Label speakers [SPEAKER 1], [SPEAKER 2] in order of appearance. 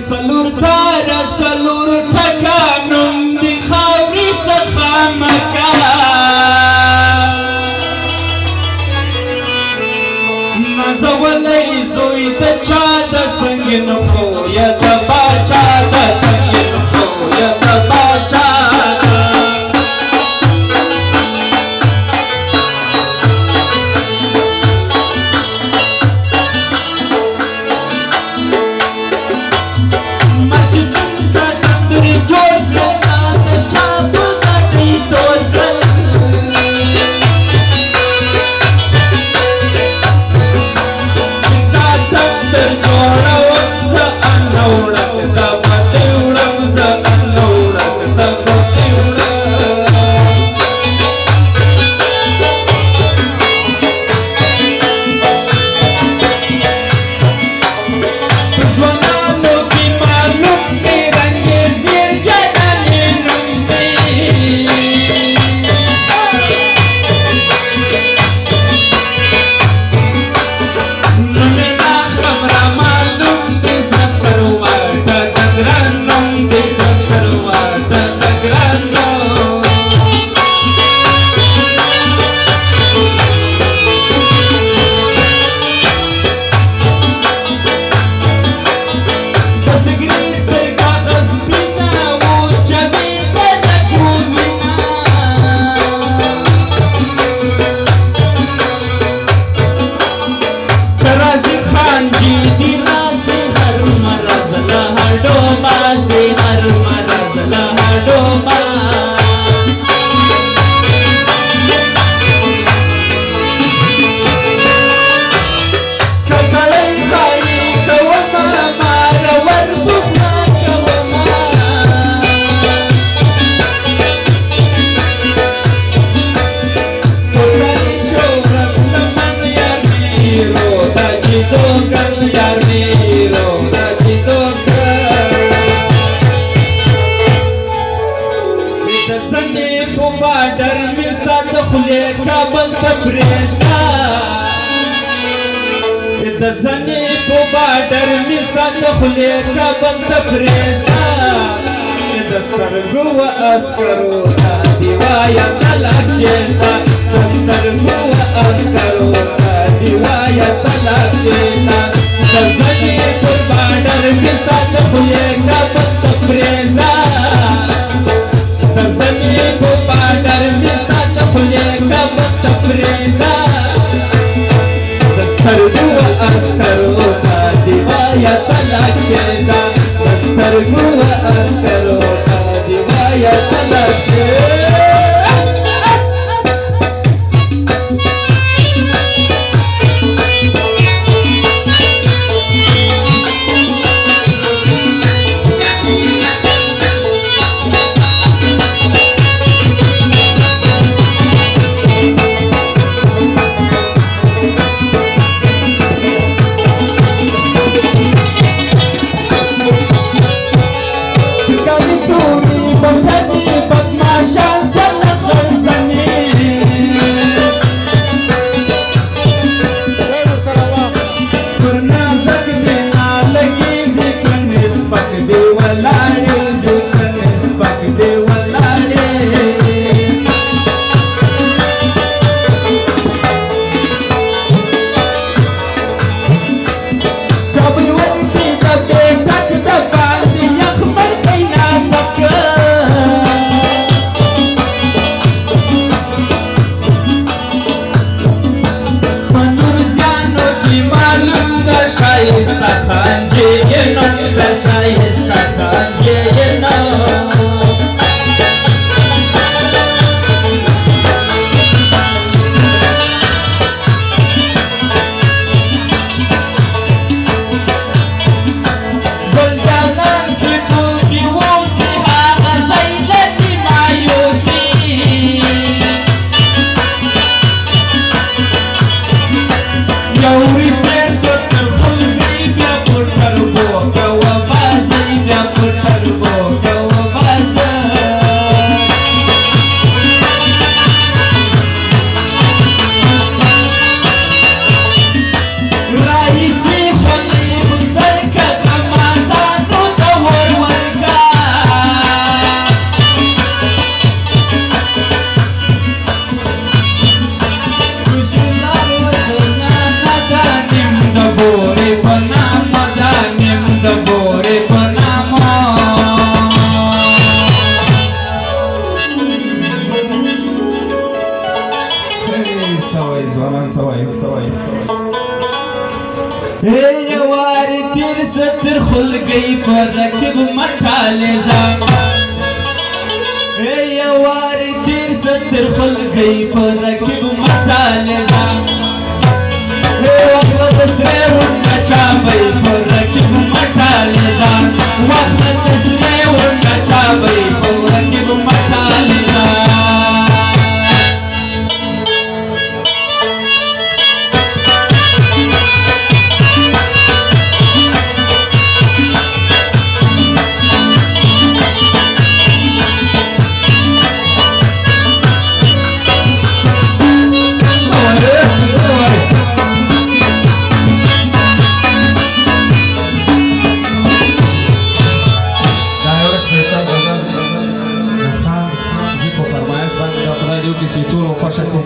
[SPEAKER 1] سلور تار سلور ټکانم دی خاورې څخه مکه نازولی زوی د چا د سنګین خویه د باچا د سنګین خویه د باچا زنی په باډر مستا د خولې کابل ته پرېږده د سترګو و عسکرو ته دې وایه سلاک شېږده د سترګو و عسکرو ته دې وایه سلاک شېږده د زنی په باډر مستا د خولې کابل ته پرېږده د زنی په باډر مستا د خولې کابل ته پرېږده سترګو و عسکرو ته دې وایه سلاک شېږده د سترګو و عسکرو ته دې وایه سلاک شېږده Shut ستر خلګي پر رکب مټاله ځه یوار تیر ستر خلګي پر رکب مټاله ځه وخت د سره ورنه چابې پر رکب مټاله ځه وخت د سره ورنه چابې پر رکب مټاله ځه
[SPEAKER 2] Farmais, vai dar para o que se tu não faz assim.